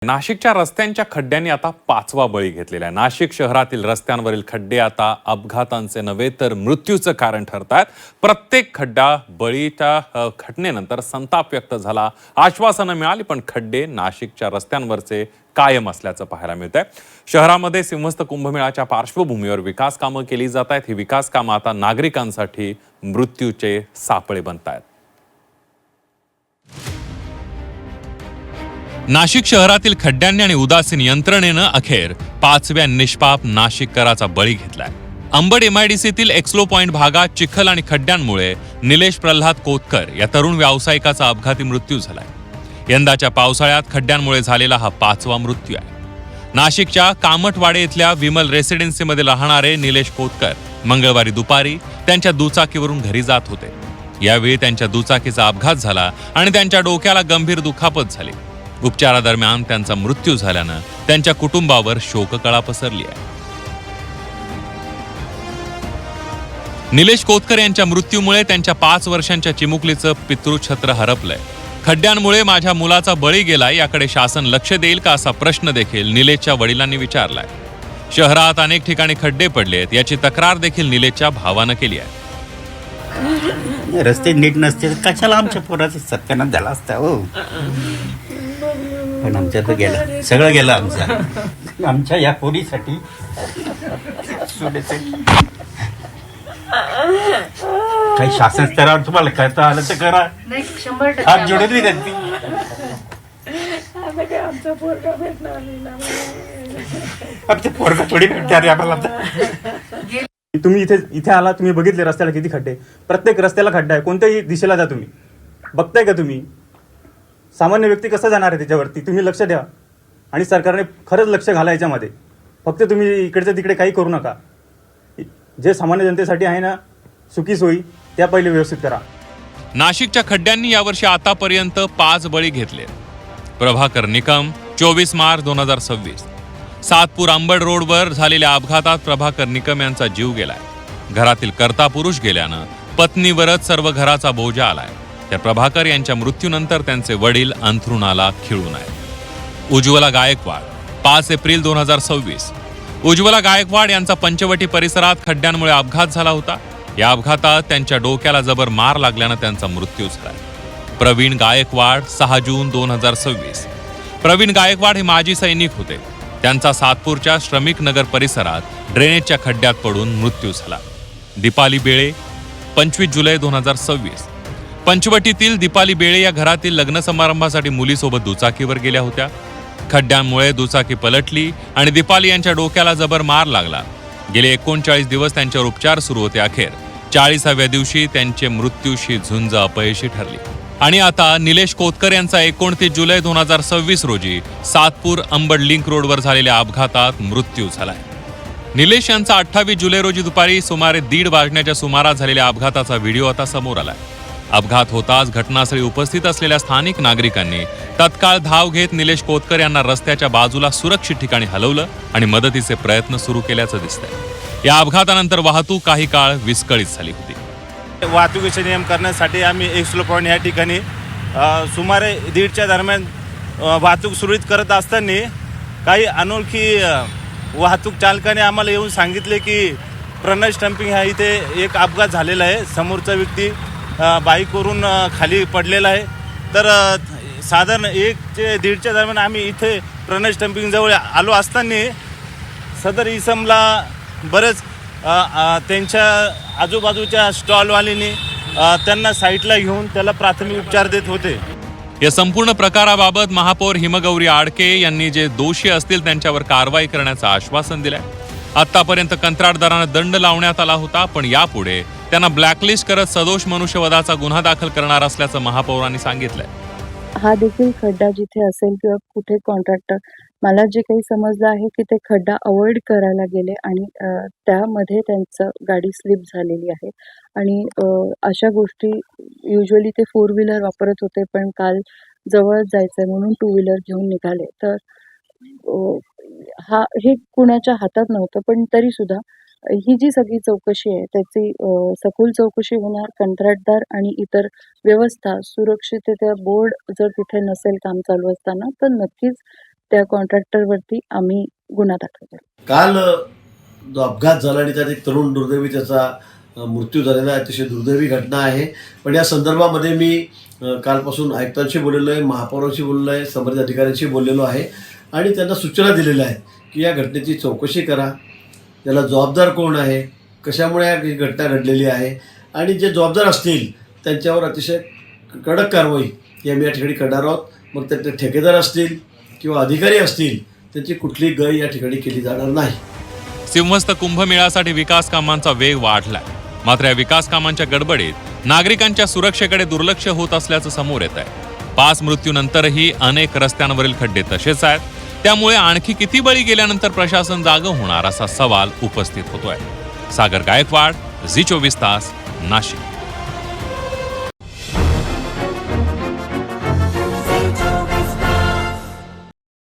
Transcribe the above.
नाशिकच्या रस्त्यांच्या खड्ड्यांनी आता 5वा बळी घेतलेला आहे। नाशिक शहरातील रस्त्यांवरील खड्डे आता अपघातांचे नव्हे तर मृत्यूचं कारण ठरतात। प्रत्येक खड्डा बळीच्या घटनेनंतर संताप व्यक्त झाला, आश्वासनं मिळाली, पण खड्डे नाशिकच्या रस्त्यांवरचे कायम असल्याचं पाहायला मिळतंय। शहरामध्ये सिंहस्थ कुंभमेळ्याच्या पार्श्वभूमीवर विकास कामं केली जात आहेत। ही विकास कामं आता नागरिकांसाठी मृत्यूचे सापळे बनतायत। नाशिक शहरातील खड्ड्यांनी आणि उदासीन यंत्रणेनं अखेर 5व्या निष्पाप नाशिककराचा बळी घेतलाय। अंबड MIDCतील एक्सलो पॉइंट भागात चिखल आणि खड्ड्यांमुळे निलेश प्रल्हाद कोतकर या तरुण व्यावसायिकाचा अपघाती मृत्यू झालाय। यंदाच्या पावसाळ्यात खड्ड्यांमुळे झालेला हा 5वा मृत्यू आहे। नाशिकच्या कामठवाडे इथल्या विमल रेसिडेन्सीमध्ये राहणारे निलेश कोतकर मंगळवारी दुपारी त्यांच्या दुचाकीवरून घरी जात होते। यावेळी त्यांच्या दुचाकीचा अपघात झाला आणि त्यांच्या डोक्याला गंभीर दुखापत झाली। उपचारादरम्यान त्यांचा मृत्यू झाल्यानं त्यांच्या कुटुंबावर शोककळा पसरली आहे। निलेश कोतकर यांच्या मृत्यूमुळे त्यांच्या 5 वर्षांच्या चिमुकलीचं पितृछत्र हरपलंय। खड्ड्यांमुळे माझ्या मुलाचा बळी गेला, याकडे शासन लक्ष देईल का असा प्रश्न देखील निलेशच्या वडिलांनी विचारलाय। शहरात अनेक ठिकाणी खड्डे पडलेत, याची तक्रार देखील निलेशच्या भावानं केली आहे। रस्ते नीट नसते कशाला आमच्या पोराचं सत्यानाश झाला असता हो, पण आमच्या तर गेलं, सगळं गेलं आमचं, आमच्या या पोरीसाठी काही शासन स्तरावर तुम्हाला करता आलं तर करा, हात जोडली त्यांनी। आमचं पोरगा थोडी भेटणार आम्हाला। तुम्ही इथे आला, तुम्ही बघितले रस्त्याला किती खड्डे, प्रत्येक रस्त्याला खड्डा आहे। कोणत्याही दिशेला जा तुम्ही, बघताय का तुम्ही? सामान्य व्यक्ती कसा जाणार आहे त्याच्यावरती? तुम्ही लक्ष द्या आणि सरकारने खरंच लक्ष घाला याच्यामध्ये। फक्त तुम्ही इकडच्या तिकडे काही करू नका। जे सामान्य जनतेसाठी आहे ना सुखी सोयी, त्या पहिले व्यवस्थित करा। नाशिकच्या खड्ड्यांनी यावर्षी आतापर्यंत 5 बळी घेतले। प्रभाकर निकम 24 मार्च 2026 सातपूर अंबड रोडवर झालेल्या अपघातात प्रभाकर निकम यांचा जीव गेलाय। घरातील कर्ता पुरुष गेल्यानं पत्नीवरच सर्व घराचा बोजा आलाय। त्या प्रभाकर यांच्या मृत्यूनंतर त्यांचे वडील अंथरुणाला खिळून आहेत। उज्ज्वला गायकवाड 5 एप्रिल 2026 उज्ज्वला गायकवाड यांचा पंचवटी परिसरात खड्ड्यांमुळे अपघात झाला होता। या अपघातात त्यांच्या डोक्याला जबर मार लागल्यानं त्यांचा मृत्यू झाला। प्रवीण गायकवाड 6 जून 2026 प्रवीण गायकवाड हे माजी सैनिक होते। त्यांचा सातपूरच्या श्रमिक नगर परिसरात ड्रेनेजच्या खड्ड्यात पडून मृत्यू झाला। दीपाली बेळे 25 जुलै 2026 पंचवटीतील दीपाली बेळे या घरातील लग्न समारंभासाठी मुलीसोबत दुचाकीवर गेल्या होत्या। खड्ड्यांमुळे दुचाकी पलटली आणि दीपाली यांच्या डोक्याला जबर मार लागला। गेले 39 दिवस त्यांच्यावर उपचार सुरू होते। अखेर 40व्या दिवशी त्यांचे मृत्यूशी झुंज अपयशी ठरली। आणि आता निलेश कोतकर यांचा 29 जुलै 2026 रोजी सातपूर अंबड लिंक रोडवर झालेल्या अपघातात मृत्यू झालाय। निलेश यांचा 28 जुलै रोजी दुपारी सुमारे 1:30 वाजण्याच्या सुमारास झालेल्या अपघाताचा व्हिडिओ आता समोर आलाय। अपघात होताच घटनास्थळी उपस्थित असलेल्या स्थानिक नागरिकांनी तत्काळ धाव घेत निलेश कोतकर यांना रस्त्याच्या बाजूला सुरक्षित ठिकाणी हलवलं आणि मदतीचे प्रयत्न सुरू केल्याचं दिसतंय। या अपघातानंतर वाहतूक काही काळ विस्कळीत झाली होती। वाहतुकीचे नियम करण्यासाठी आम्ही एक्सलो पॉइंट या ठिकाणी सुमारे 1:30च्या दरम्यान वाहतूक सुरळीत करत असताना काही अनोळखी वाहतूक चालकाने आम्हाला येऊन सांगितले की प्रणय स्टंपिंग ह्या इथे एक अपघात झालेला आहे। समोरचा व्यक्ती बाईकवरून खाली पडलेला आहे। तर साधारण 1 ते 1:30च्या दरम्यान आम्ही इथे प्रणय स्टंपिंग जवळ आलो असताना सदर इसमला बरेच त्यांच्या आजूबाजूच्या स्टॉलवाल्यांनी त्यांना साईडला घेऊन त्याला प्राथमिक उपचार देत होते। या संपूर्ण प्रकाराबाबत महापौर हिमगौरी आडके यांनी जे दोषी असतील त्यांच्यावर कारवाई करण्याचं आश्वासन दिलंय। आतापर्यंत कंत्राटदारांना दंड लावण्यात आला होता, पण यापुढे त्यांना ब्लॅकलिस्ट करत सदोष मनुष्यवधाचा गुन्हा दाखल करणार असल्याचं महापौरांनी सांगितलंय। हा देखील खड्डा जिथे असेल किंवा कुठे कॉन्ट्रॅक्टर, मला जे काही समजलं आहे की ते खड्डा अवॉइड करायला गेले आणि त्यामध्ये त्यांचं गाडी स्लिप झालेली आहे। आणि अशा गोष्टी युजली ते 4 व्हीलर वापरत होते, पण काल जवळच जायचंय म्हणून 2 व्हीलर घेऊन निघाले। तर हे कुणाच्या हातात नव्हतं, पण तरी सुद्धा ही जी सगळी चौकशी आहे त्याची सखोल चौकशी होणार। कंत्राटदार आणि इतर व्यवस्था, सुरक्षितता बोर्ड जर तिथे नसेल काम चालू असताना, तर नक्कीच त्या कॉन्ट्रॅक्टरवरती आम्ही गुन्हा दाखल केला. काल जो अपघात झाला आणि त्यात एक तरुण दुर्दैवी त्याचा मृत्यू झालेला आहे, अतिशय दुर्दैवी घटना आहे. पण या संदर्भामध्ये मी कालपासून आयुक्तांशी बोललेलो आहे, महापौरांशी बोललेलो आहे, संबंधित अधिकाऱ्यांशी बोललेलो आहे आणि त्यांना सूचना दिलेल्या आहेत की या घटनेची चौकशी करा, त्याला जबाबदार कोण आहे, कशामुळे ही घटना घडलेली आहे आणि जे जबाबदार असतील त्यांच्यावर अतिशय कडक कारवाई ही आम्ही या ठिकाणी करणार आहोत. मग ते ठेकेदार असतील किंवा अधिकारी असतील, त्यांची कुठलीही गय या ठिकाणी केली जाणार नाही. सिंहस्थ कुंभमेळ्यासाठी विकास कामांचा वेग वाढलाय. मात्र या विकास कामांच्या गडबडीत नागरिकांच्या सुरक्षेकडे दुर्लक्ष होत असल्याचं समोर येत आहे. 5 मृत्यूनंतरही अनेक रस्त्यांवरील खड्डे तसेच आहेत. त्यामुळे आणखी किती बळी गेल्यानंतर प्रशासन जागं होणार असा सवाल उपस्थित होतोय. सागर गायकवाड, झी 24 तास, नाशिक.